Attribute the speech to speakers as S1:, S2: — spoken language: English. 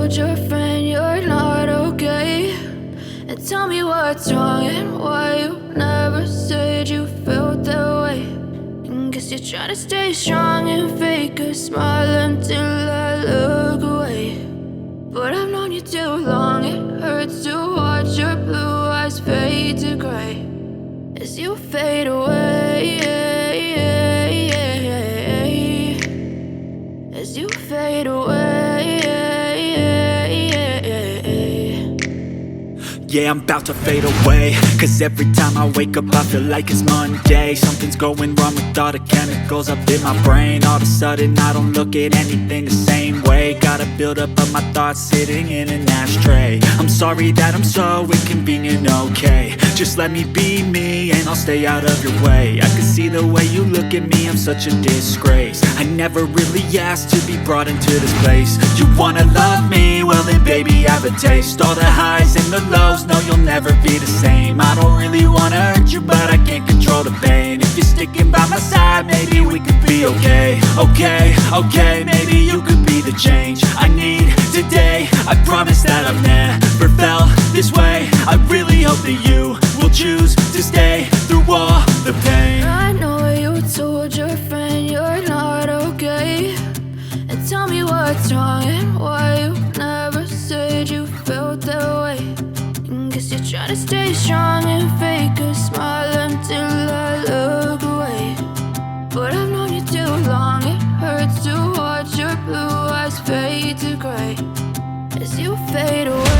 S1: told your friend you're not okay? And tell me what's wrong and why you never said you felt that way. And guess you're trying to stay strong and fake a smile until I look away. But I've known you too long, it hurts to watch your blue eyes fade to gray as you fade away, as you fade away.
S2: Yeah, I'm about to fade away, cause every time I wake up I feel like it's Monday. Something's going wrong with all the chemicals up in my brain. All of a sudden I don't look at anything the same way. Gotta build up of my thoughts sitting in an ashtray. I'm sorry that I'm so inconvenient, okay? Just let me be me and I'll stay out of your way. I can see the way you look at me, I'm such a disgrace. I never really asked to be brought into this place. You wanna love me? Well then baby, have a taste. All the highs and the lows, no, you'll never be the same. I don't really wanna hurt you, but I can't control the pain. If you're sticking by my side, maybe we could be okay. Okay, maybe you could be the change I need today. I promise that I've never felt this way. I really hope that you will choose to stay through all the pain.
S1: I know you told your friend you're not okay. And tell me what's wrong and why you never said you felt that way. And guess you're trying to stay strong and fake a smile until I look away. But I've known you too long, it hurts to watch your blue eyes fade to gray as you fade away.